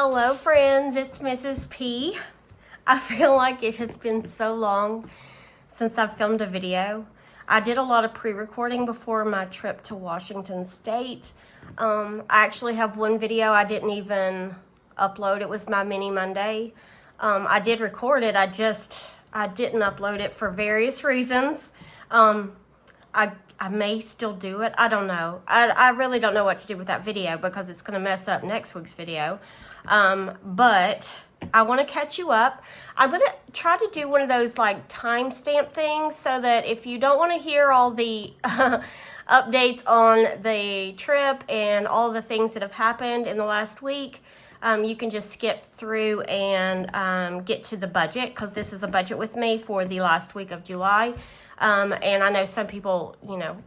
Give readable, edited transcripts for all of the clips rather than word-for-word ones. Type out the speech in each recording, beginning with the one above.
Hello friends, it's Mrs. P. I feel like it has been so long since I've filmed a video. I did a lot of pre-recording before my trip to Washington State. I actually have one video I didn't even upload. It was my mini Monday. I did record it, I didn't upload it for various reasons. I may still do it. I don't know. I really don't know what to do with that video because it's going to mess up next week's video. But I want to catch you up. I'm going to try to do one of those like timestamp things so that if you don't want to hear all the updates on the trip and all the things that have happened in the last week, you can just skip through and get to the budget, because this is a budget with me for the last week of July. And I know some people,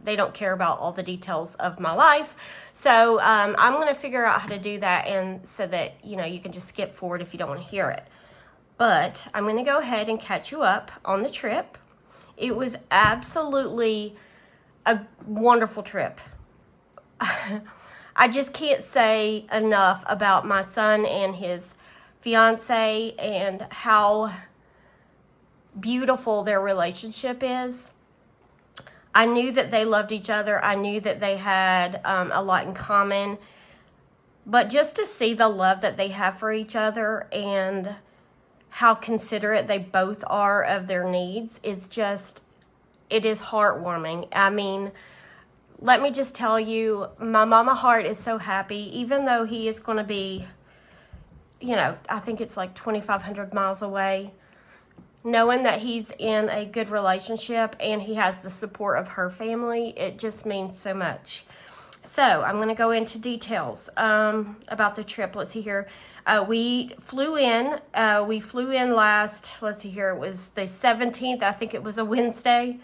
they don't care about all the details of my life. So I'm going to figure out how to do that, and so that, you can just skip forward if you don't want to hear it. But I'm going to go ahead and catch you up on the trip. It was absolutely a wonderful trip. I just can't say enough about my son and his fiance and how beautiful their relationship is. I knew that they loved each other. I knew that they had a lot in common. But just to see the love that they have for each other and how considerate they both are of their needs is just, it is heartwarming. I mean, let me just tell you, my mama heart is so happy, even though he is going to be, I think it's like 2,500 miles away. Knowing that he's in a good relationship and he has the support of her family, it just means so much. So I'm going to go into details about the trip. Let's see here. We flew in last, let's see here, it was the 17th. I think it was a Wednesday.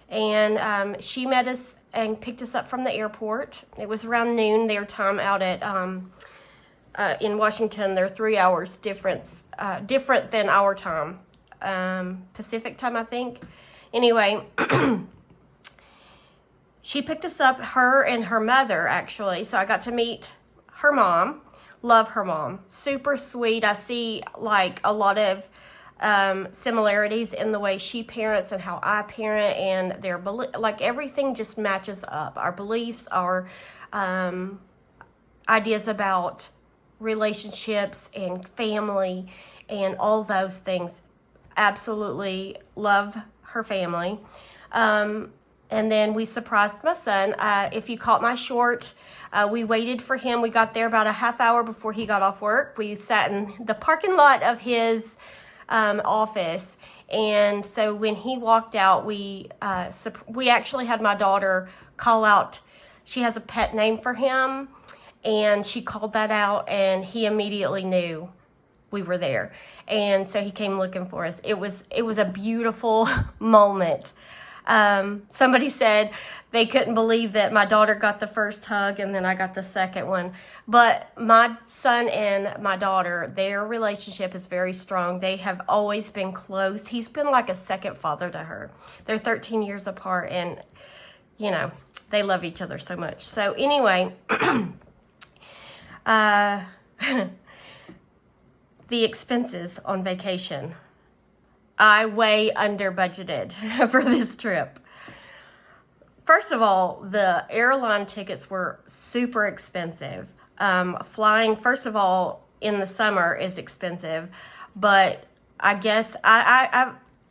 And she met us and picked us up from the airport. It was around noon their time out at in Washington. They're 3 hours different than our time. Pacific time, I think. Anyway, she picked us up, her and her mother, actually. So I got to meet her mom. Love her mom. Super sweet. I see like a lot of similarities in the way she parents and how I parent, and their like everything just matches up. Our beliefs, our ideas about relationships and family and all those things. Absolutely love her family. And then we surprised my son. If you caught my short, we waited for him. We got there about a half hour before he got off work. We sat in the parking lot of his office. And so when he walked out, we actually had my daughter call out. She has a pet name for him, and she called that out, and he immediately knew we were there. And so he came looking for us. It was a beautiful moment. Somebody said they couldn't believe that my daughter got the first hug and then I got the second one. But my son and my daughter, their relationship is very strong. They have always been close. He's been like a second father to her. They're 13 years apart, and, they love each other so much. So anyway, the expenses on vacation. I way under budgeted for this trip. First of all, the airline tickets were super expensive. Flying, first of all, in the summer is expensive, but I guess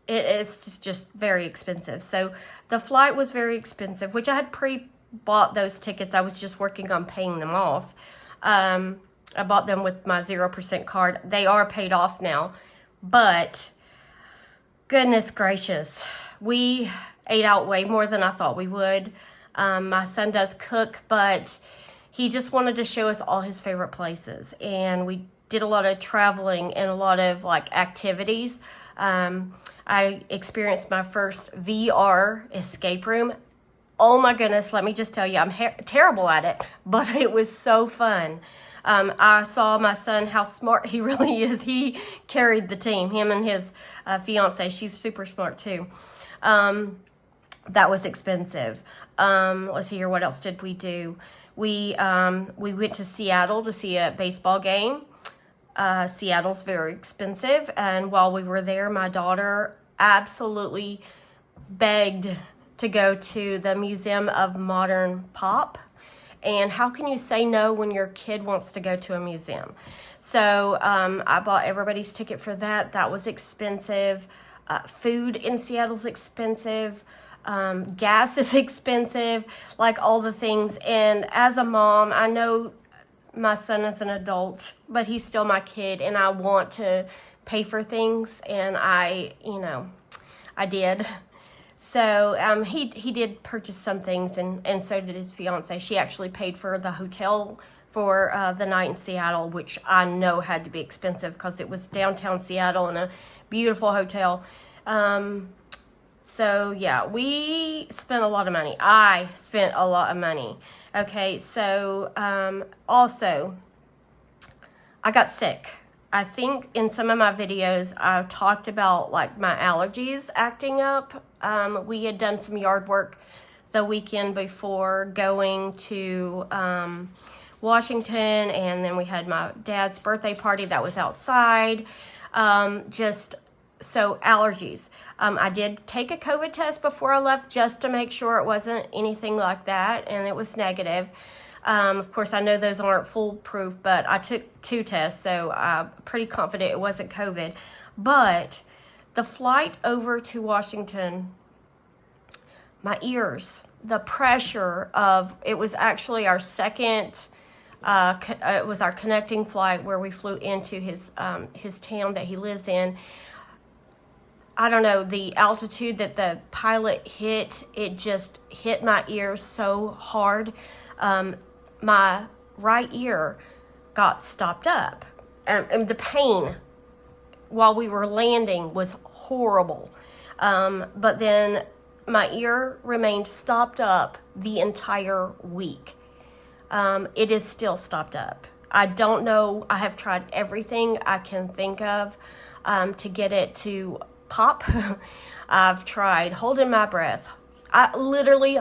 it's just very expensive. So the flight was very expensive, which I had pre-bought those tickets. I was just working on paying them off. I bought them with my 0% card. They are paid off now, but goodness gracious, we ate out way more than I thought we would. My son does cook, but he just wanted to show us all his favorite places, and we did a lot of traveling and a lot of like activities. I experienced my first VR escape room. Oh my goodness, let me just tell you, I'm terrible at it, but it was so fun. I saw my son, how smart he really is. He carried the team, him and his fiance. She's super smart too. That was expensive. Let's see here. What else did we do? We went to Seattle to see a baseball game. Seattle's very expensive, and while we were there, my daughter absolutely begged to go to the Museum of Modern Pop. And how can you say no when your kid wants to go to a museum? So I bought everybody's ticket for that. That was expensive. Food in Seattle's expensive. Gas is expensive, like all the things. And as a mom, I know my son is an adult, but he's still my kid, and I want to pay for things, and I did. So he did purchase some things, and so did his fiance. She actually paid for the hotel for the night in Seattle, which I know had to be expensive because it was downtown Seattle in a beautiful hotel. So yeah, we spent a lot of money. I spent a lot of money. Okay, so also, I got sick. I think in some of my videos, I've talked about like my allergies acting up. We had done some yard work the weekend before going to Washington, and then we had my dad's birthday party that was outside. So allergies. I did take a COVID test before I left just to make sure it wasn't anything like that, and it was negative. Of course, I know those aren't foolproof, but I took 2 tests, so I'm pretty confident it wasn't COVID. But the flight over to Washington, my ears, the pressure of, it was actually our second, it was our connecting flight where we flew into his town that he lives in. I don't know, the altitude that the pilot hit, it just hit my ears so hard. My right ear got stopped up. And the pain while we were landing was horrible. But then my ear remained stopped up the entire week. It is still stopped up. I don't know. I have tried everything I can think of to get it to pop. I've tried holding my breath. I literally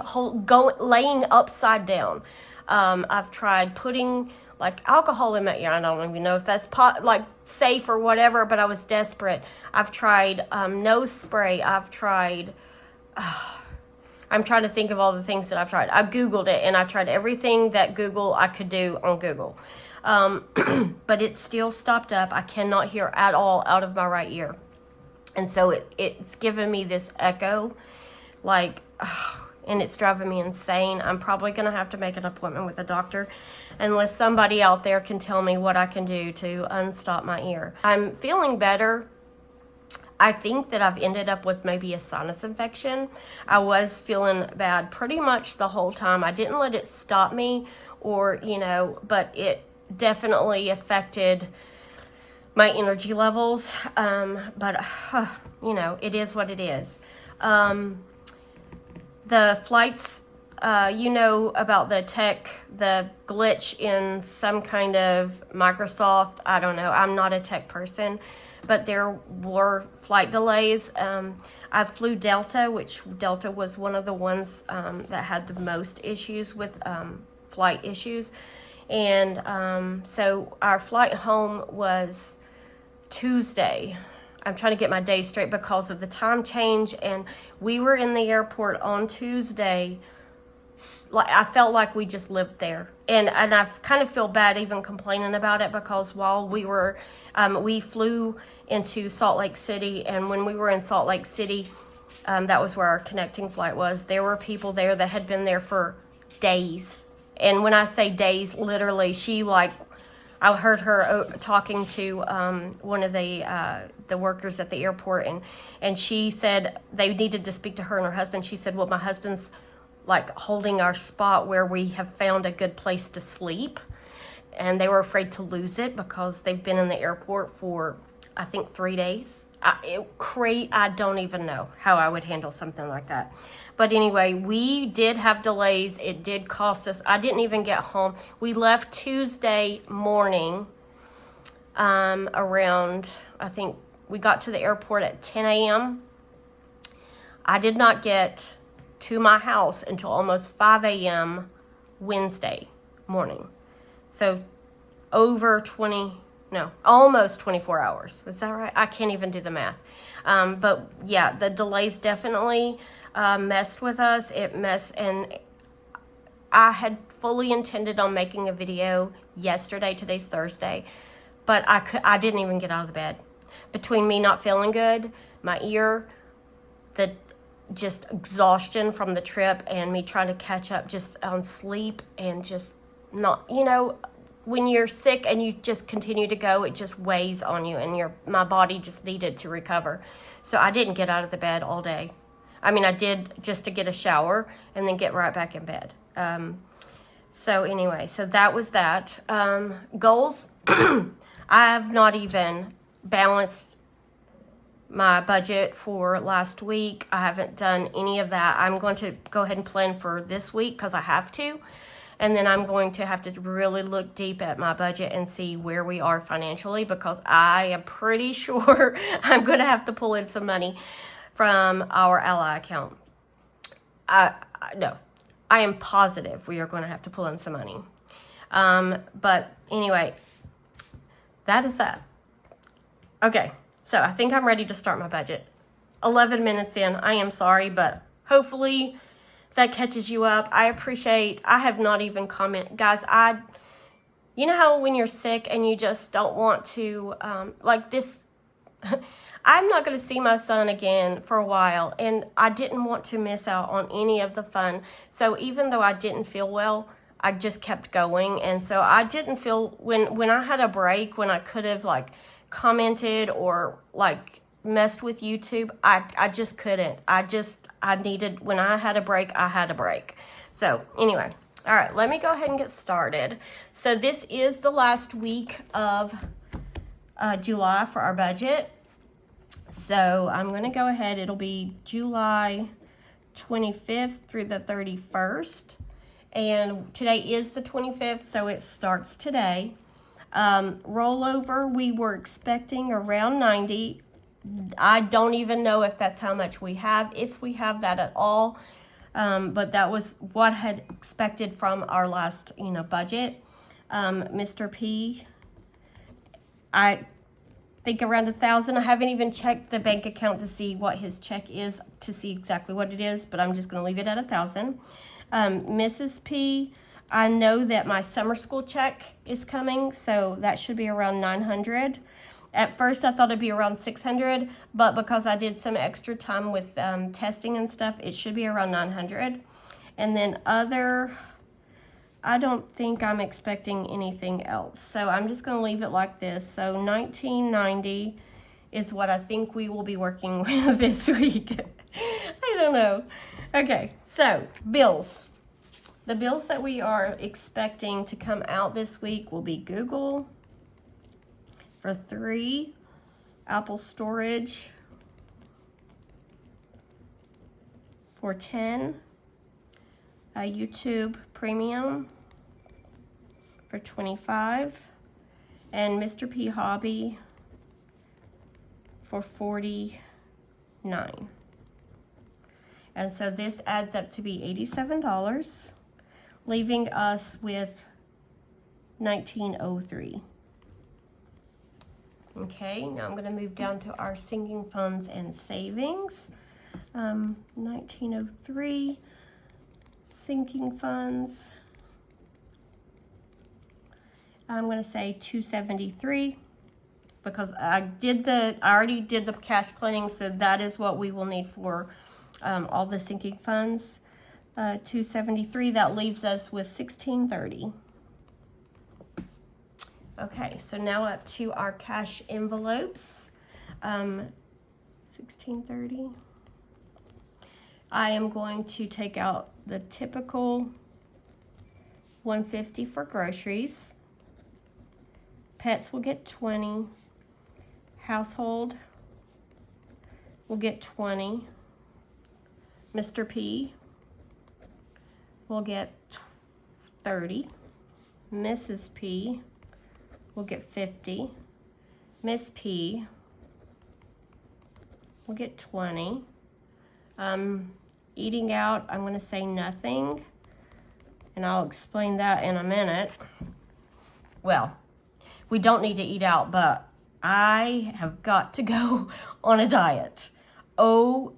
laying upside down. I've tried putting like alcohol in my ear. I don't even know if that's safe or whatever, but I was desperate. I've tried nose spray. I've tried. I'm trying to think of all the things that I've tried. I Googled it, and I tried everything that I could do on Google. But it's still stopped up. I cannot hear at all out of my right ear. And so it's given me this echo, and it's driving me insane. I'm probably going to have to make an appointment with a doctor unless somebody out there can tell me what I can do to unstop my ear. I'm feeling better. I think that I've ended up with maybe a sinus infection. I was feeling bad pretty much the whole time. I didn't let it stop me but it definitely affected my energy levels, but it is what it is. The flights, about the glitch in some kind of Microsoft, I don't know, I'm not a tech person, but there were flight delays. I flew Delta, which Delta was one of the ones that had the most issues with flight issues, and so our flight home was Tuesday. I'm trying to get my day straight because of the time change, and we were in the airport on Tuesday. I felt like we just lived there, and I kind of feel bad even complaining about it because while we were, we flew into Salt Lake City, and when we were in Salt Lake City, that was where our connecting flight was. There were people there that had been there for days, and when I say days, literally, I heard her talking to one of the workers at the airport, and she said they needed to speak to her and her husband. She said, well, my husband's holding our spot where we have found a good place to sleep, and they were afraid to lose it because they've been in the airport for, I think, 3 days. I don't even know how I would handle something like that. But anyway, we did have delays. It did cost us. I didn't even get home. We left Tuesday morning around, I think we got to the airport at 10 a.m. I did not get to my house until almost 5 a.m. Wednesday morning. So over 20, no, almost 24 hours. Is that right? I can't even do the math. But yeah, the delays definitely messed with us. And I had fully intended on making a video yesterday. Today's Thursday, but I didn't even get out of the bed. Between me not feeling good, my ear, the just exhaustion from the trip, and me trying to catch up just on sleep, and just not, when you're sick and you just continue to go, it just weighs on you, and my body just needed to recover. So I didn't get out of the bed all day. I mean, I did just to get a shower and then get right back in bed. So anyway, so that was that. Goals, I have not even balanced my budget for last week. I haven't done any of that. I'm going to go ahead and plan for this week because I have to. And then I'm going to have to really look deep at my budget and see where we are financially, because I am pretty sure I'm going to have to pull in some money from our Ally account. No, I am positive we are going to have to pull in some money. But anyway, that is that. Okay, so I think I'm ready to start my budget. 11 minutes in, I am sorry, but hopefully that catches you up. I have not even commented. Guys, you know how when you're sick and you just don't want to, like this, I'm not going to see my son again for a while, and I didn't want to miss out on any of the fun. So even though I didn't feel well, I just kept going. And so I didn't feel, when I had a break, when I could have like commented or like messed with YouTube, I just couldn't. I needed, when I had a break, I had a break. So anyway, all right, let me go ahead and get started. So this is the last week of July for our budget. So I'm going to go ahead. It'll be July 25th through the 31st. And today is the 25th, so it starts today. Rollover, we were expecting around 90. I don't even know if that's how much we have, if we have that at all. But that was what I had expected from our last, budget. Mr. P, I think around 1,000. I haven't even checked the bank account to see what his check is, to see exactly what it is, but I'm just going to leave it at 1,000. Mrs. P, I know that my summer school check is coming, so that should be around 900. At first, I thought it'd be around 600, but because I did some extra time with testing and stuff, it should be around 900. And then I don't think I'm expecting anything else. So I'm just going to leave it like this. So 1990 is what I think we will be working with this week. I don't know. Okay, so bills. The bills that we are expecting to come out this week will be Google for 3, Apple storage for 10, YouTube premium for 25, and Mr. P hobby for 49. And so this adds up to be $87, leaving us with $1903. Okay, now I'm going to move down to our sinking funds and savings. 1903 sinking funds. I'm going to say 273 because I already did the cash planning, so that is what we will need for all the sinking funds. 273, that leaves us with 1630. Okay, so now up to our cash envelopes. 1630. I am going to take out the typical 150 for groceries. Pets will get 20. Household will get 20. Mr. P will get 30. Mrs. P will get 50. Miss P will get 20. Eating out, I'm going to say nothing, and I'll explain that in a minute. Well, we don't need to eat out, but I have got to go on a diet. OMG.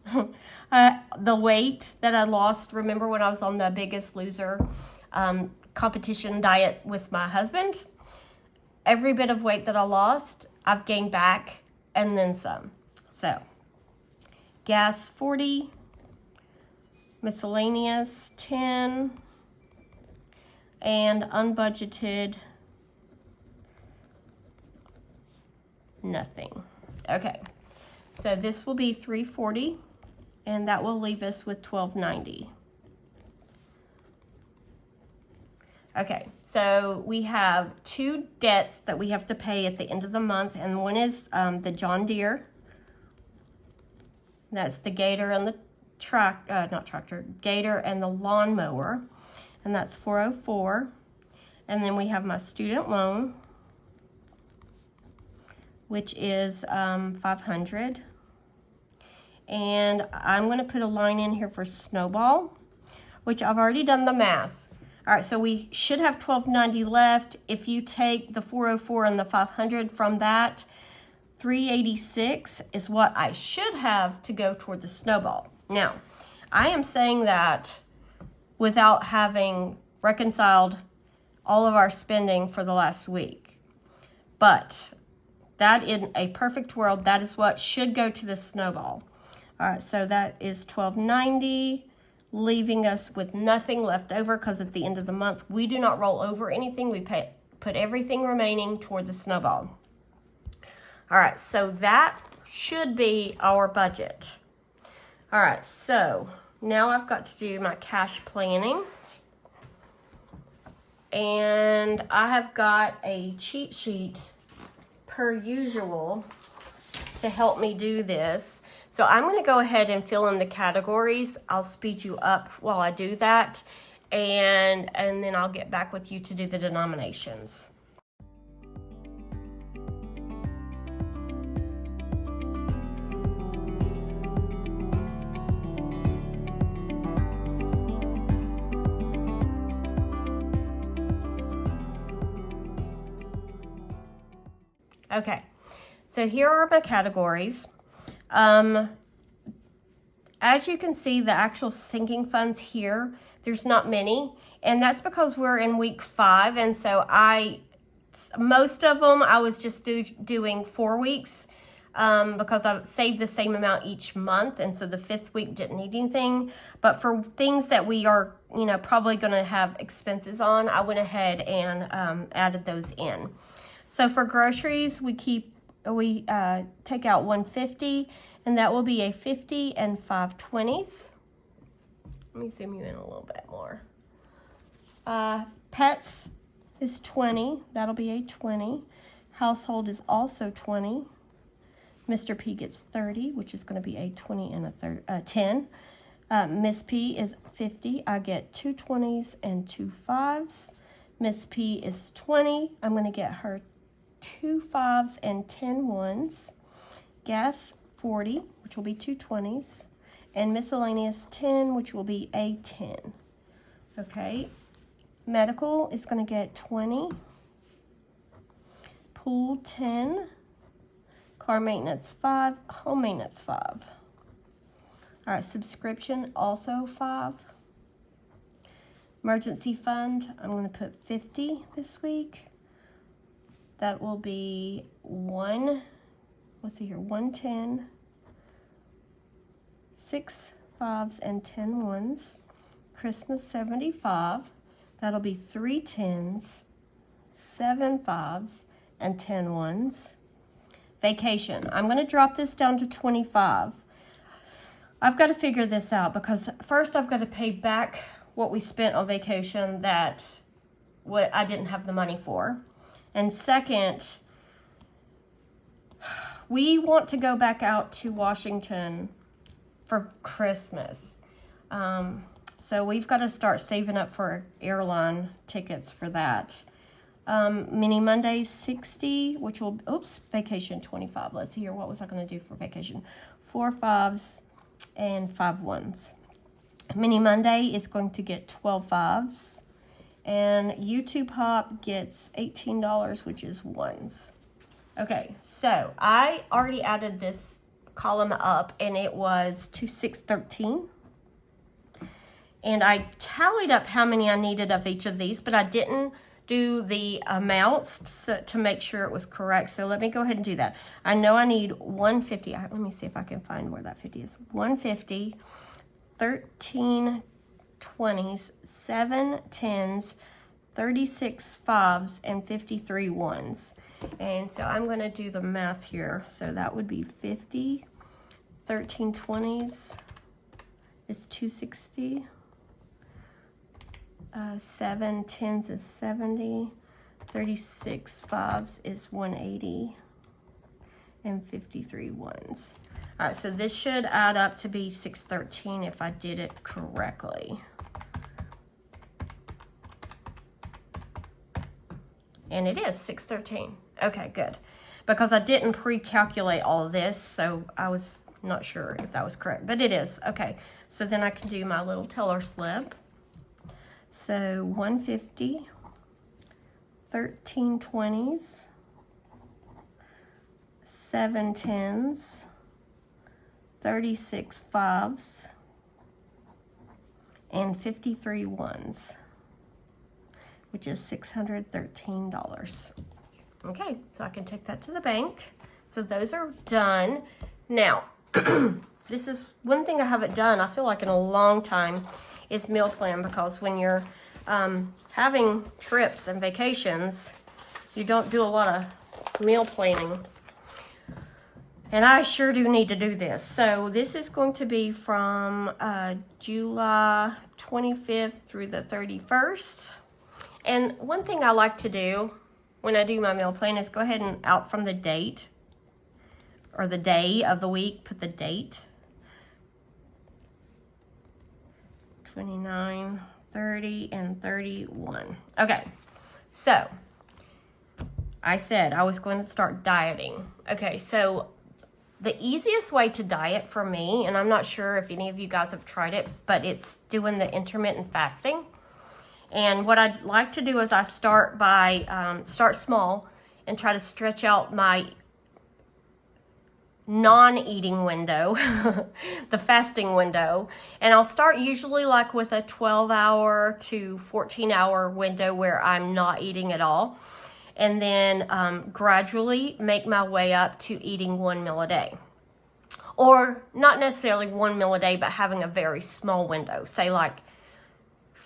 The weight that I lost, remember when I was on the Biggest Loser competition diet with my husband? Every bit of weight that I lost, I've gained back and then some. So, gas 40, miscellaneous 10, and unbudgeted nothing. Okay, so this will be $340, and that will leave us with $12.90. Okay, so we have 2 debts that we have to pay at the end of the month, and one is the John Deere. That's the Gator and the Gator and the lawnmower, and that's $404. And then we have my student loan, which is $500. And I'm going to put a line in here for Snowball, which I've already done the math. All right, so we should have $12.90 left. If you take the $404 and the $500 from that, $386 is what I should have to go toward the Snowball. Now, I am saying that without having reconciled all of our spending for the last week. But that, in a perfect world, that is what should go to the Snowball. All right, so that is $12.90. Leaving us with nothing left over, because at the end of the month, we do not roll over anything. We put everything remaining toward the Snowball. All right, so that should be our budget. All right, so now I've got to do my cash planning. And I have got a cheat sheet per usual to help me do this. So I'm going to go ahead and fill in the categories. I'll speed you up while I do that, and then I'll get back with you to do the denominations. Okay, so here are my categories. As you can see, the actual sinking funds here, there's not many, and that's because we're in week 5, and so most of them I was just doing 4 weeks because I saved the same amount each month, and so the 5th week didn't need anything. But for things that we are, probably going to have expenses on, I went ahead and added those in. So for groceries, we take out $150, and that will be a 50 and 5 20s. Let me zoom you in a little bit more. Pets is 20. That'll be a 20. Household is also 20. Mr. P gets 30, which is going to be a 20 and a 10. Miss P is 50. I get 2 20s and 2 5s. Miss P is 20. I'm going to get her 2 5s and 10 1s. Gas 40, which will be 2 20s. And miscellaneous 10, which will be a 10. Okay. Medical is going to get 20. Pool 10. Car maintenance 5. Home maintenance 5. All right, subscription also 5. Emergency fund, I'm going to put 50 this week. That will be 110, 6 5s and 10 1s. Christmas 75. That'll be 3 10s, 7 5s, and 10 1s. Vacation, I'm going to drop this down to 25. I've got to figure this out because first I've got to pay back what we spent on vacation what I didn't have the money for. And second, we want to go back out to Washington for Christmas. So we've got to start saving up for airline tickets for that. Mini Mondays 60, which will, vacation 25. Let's see here. What was I going to do for vacation? 4 5s and 5 1s. Mini Monday is going to get 12 5s And YouTube Hop gets $18, which is ones. Okay, so I already added this column up, and it was to 613. And I tallied up how many I needed of each of these, but I didn't do the amounts to make sure it was correct. So let me go ahead and do that. I know I need 150. Let me see if I can find where that 50 is. 150, 13 20s, 7 10s, 36 5s, and 53 1s. And so I'm going to do the math here. So that would be 50, 13 20s is 260. 7 10s is 70, 36 5s is 180, and 53 1s. All right, so this should add up to be 613 if I did it correctly. And it is 613. Okay, good. Because I didn't pre-calculate all of this, so I was not sure if that was correct, but it is. Okay, so then I can do my little teller slip. So 150, 13 20s, 7 10s, 36 5s, and 53 1s, which is $613. Okay, so I can take that to the bank. So those are done. Now, this is one thing I haven't done, I feel like in a long time, is meal plan, because when you're having trips and vacations, you don't do a lot of meal planning. And I sure do need to do this. So this is going to be from July 25th through the 31st. And one thing I like to do when I do my meal plan is go ahead and out from the date or the day of the week, put the date. 29, 30, and 31. Okay, so I said I was going to start dieting. Okay, so the easiest way to diet for me, and I'm not sure if any of you guys have tried it, but it's doing the intermittent fasting. And what I'd like to do is I start by, start small and try to stretch out my non-eating window, the fasting window. And I'll start usually like with a 12-hour to 14-hour window where I'm not eating at all. And then gradually make my way up to eating 1 meal a day. Or not necessarily 1 meal a day, but having a very small window, say like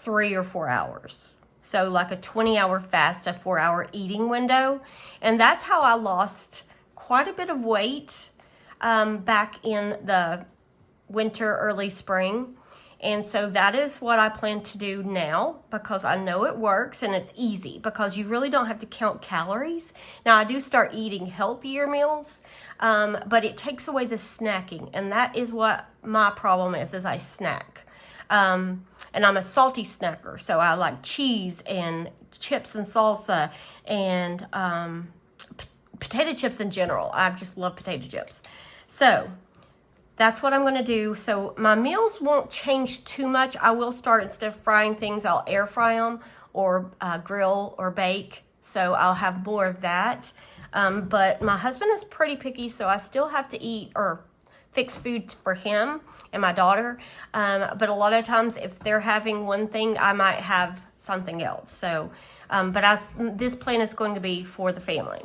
3 or 4 hours. So like a 20-hour fast, a 4-hour eating window. And that's how I lost quite a bit of weight back in the winter, early spring. And so that is what I plan to do now, because I know it works and it's easy because you really don't have to count calories. Now I do start eating healthier meals, but it takes away the snacking. And that is what my problem is I snack. And I'm a salty snacker. So I like cheese and chips and salsa and potato chips in general. I just love potato chips. So that's what I'm going to do. So my meals won't change too much. I will start, instead of frying things, I'll air fry them or grill or bake. So I'll have more of that. But my husband is pretty picky, so I still have to eat or fix food for him and my daughter. But a lot of times if they're having one thing, I might have something else. So, this plan is going to be for the family.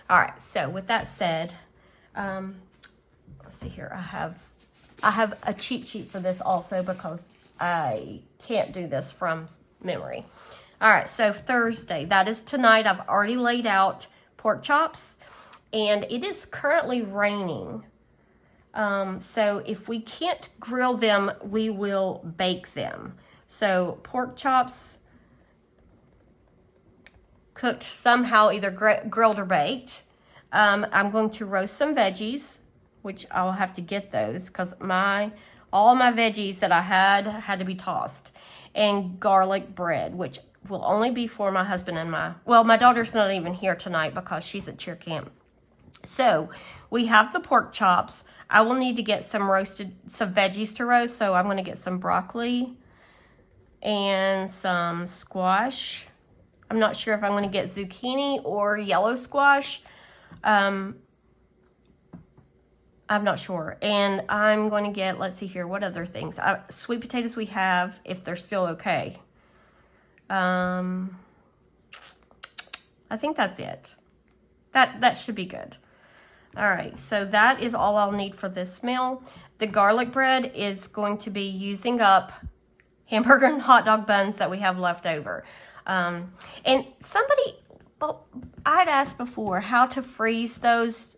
All right. So with that said, let's see here. I have a cheat sheet for this also because I can't do this from memory. All right, so Thursday, that is tonight. I've already laid out pork chops, and it is currently raining. So if we can't grill them, we will bake them. So pork chops cooked somehow, either grilled or baked. I'm going to roast some veggies, which I'll have to get those because all my veggies that I had to be tossed, and garlic bread, which will only be for my husband and my daughter's not even here tonight because she's at cheer camp. So we have the pork chops. I will need to get some veggies to roast. So I'm going to get some broccoli, and some squash. I'm not sure if I'm going to get zucchini or yellow squash. I'm not sure. And I'm going to get, let's see here, what other things? Sweet potatoes we have, if they're still okay. I think that's it. That should be good. All right, so that is all I'll need for this meal. The garlic bread is going to be using up hamburger and hot dog buns that we have left over. And somebody, well, I had asked before how to freeze those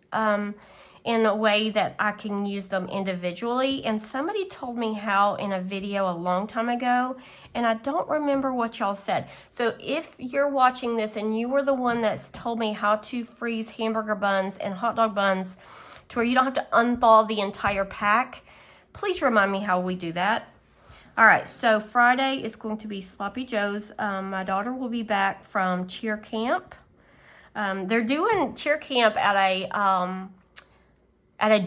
in a way that I can use them individually. And somebody told me how in a video a long time ago, and I don't remember what y'all said. So if you're watching this and you were the one that's told me how to freeze hamburger buns and hot dog buns to where you don't have to unthaw the entire pack, please remind me how we do that. All right, so Friday is going to be Sloppy Joe's. My daughter will be back from cheer camp. They're doing cheer camp at a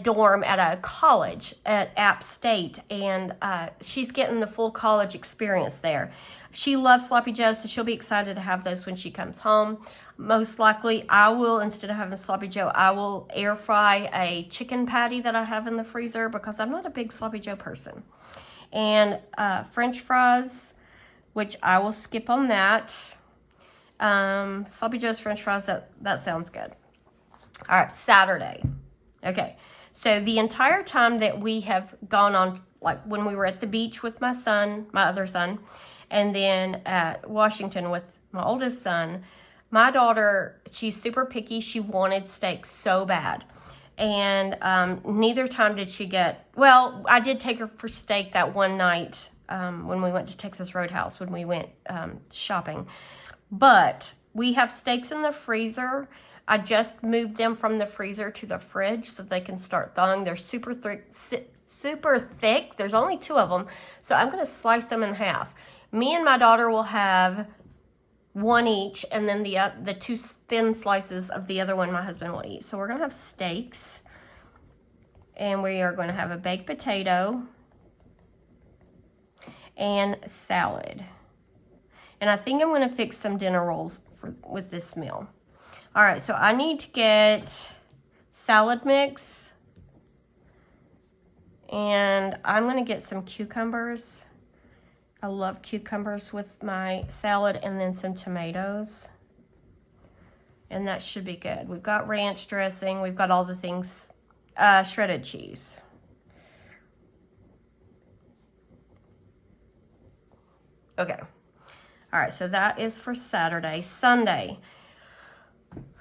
dorm at a college at App State, and she's getting the full college experience there. She loves Sloppy Joe's, so she'll be excited to have those when she comes home. Most likely, I will, instead of having Sloppy Joe, I will air fry a chicken patty that I have in the freezer because I'm not a big Sloppy Joe person. And French fries, which I will skip on that. Sloppy Joe's French fries, that sounds good. All right, Saturday. Okay, so the entire time that we have gone on, like when we were at the beach with my son, my other son, and then at Washington with my oldest son, my daughter, she's super picky. She wanted steak so bad. And neither time did she get, well, I did take her for steak that one night when we went to Texas Roadhouse, when we went shopping. But we have steaks in the freezer. I just moved them from the freezer to the fridge so they can start thawing. They're super thick. There's only 2 of them. So I'm going to slice them in half. Me and my daughter will have 1 each, and then the 2 thin slices of the other one my husband will eat. So we're going to have steaks, and we are going to have a baked potato and salad. And I think I'm going to fix some dinner rolls with this meal. All right, so I need to get salad mix, and I'm going to get some cucumbers. I love cucumbers with my salad, and then some tomatoes. And that should be good. We've got ranch dressing. We've got all the things. Shredded cheese. Okay. All right, so that is for Saturday. Sunday.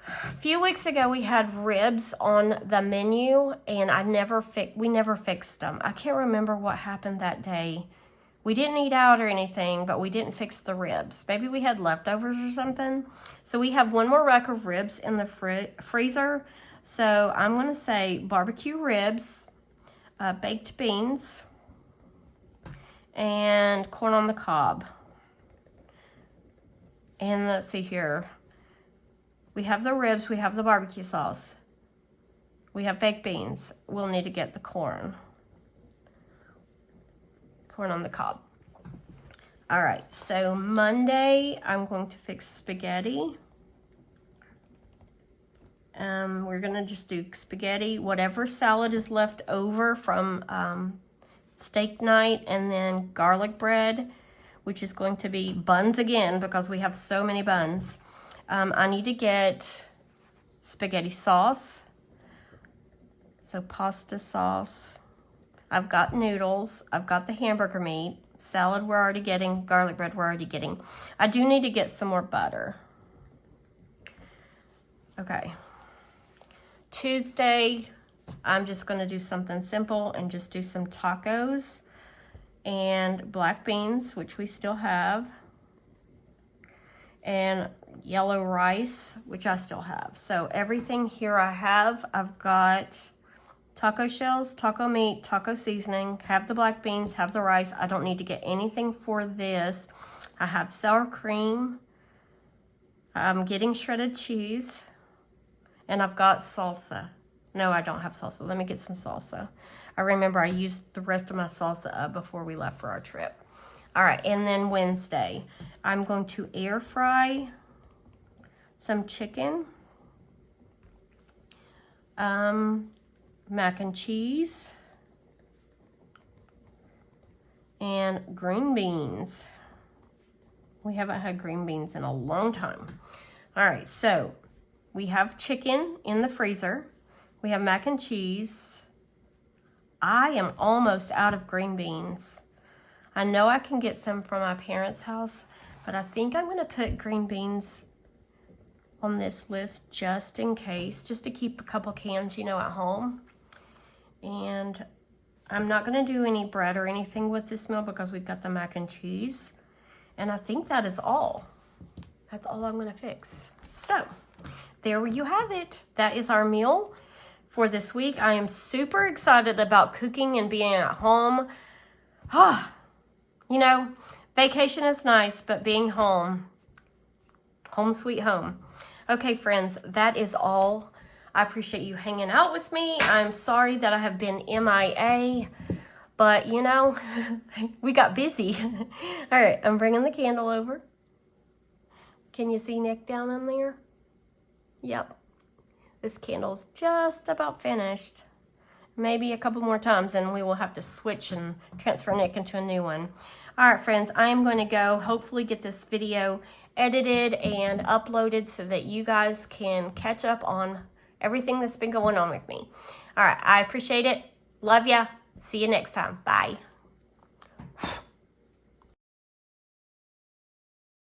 A few weeks ago, we had ribs on the menu, and we never fixed them. I can't remember what happened that day. We didn't eat out or anything, but we didn't fix the ribs. Maybe we had leftovers or something. So we have 1 more rack of ribs in the freezer. So I'm going to say barbecue ribs, baked beans, and corn on the cob. And let's see here. We have the ribs. We have the barbecue sauce. We have baked beans. We'll need to get the corn. Corn on the cob. All right, so Monday, I'm going to fix spaghetti. We're gonna just do spaghetti, whatever salad is left over from steak night, and then garlic bread, which is going to be buns again because we have so many buns. I need to get spaghetti sauce, so pasta sauce. I've got noodles, I've got the hamburger meat, salad we're already getting, garlic bread we're already getting. I do need to get some more butter. Okay. Tuesday, I'm just going to do something simple and just do some tacos and black beans, which we still have, and yellow rice, which I still have. So everything here I have. I've got taco shells, taco meat, taco seasoning, have the black beans, have the rice. I don't need to get anything for this. I have sour cream. I'm getting shredded cheese. And I've got salsa. No, I don't have salsa. Let me get some salsa. I remember I used the rest of my salsa up before we left for our trip. All right, and then Wednesday, I'm going to air fry some chicken, mac and cheese, and green beans. We haven't had green beans in a long time. All right, so we have chicken in the freezer. We have mac and cheese. I am almost out of green beans. I know I can get some from my parents' house, but I think I'm gonna put green beans on this list just in case, just to keep a couple cans, at home. And I'm not gonna do any bread or anything with this meal because we've got the mac and cheese. And I think that is all. That's all I'm gonna fix. So, there you have it. That is our meal for this week. I am super excited about cooking and being at home. Vacation is nice, but being home sweet home. Okay, friends, that is all. I appreciate you hanging out with me. I'm sorry that I have been MIA, but we got busy. All right, I'm bringing the candle over. Can you see Nick down in there? Yep. This candle's just about finished. Maybe a couple more times and we will have to switch and transfer Nick into a new one. All right, friends, I am going to go hopefully get this video edited and uploaded so that you guys can catch up on everything that's been going on with me. All right, I appreciate it. Love ya. See you next time. Bye.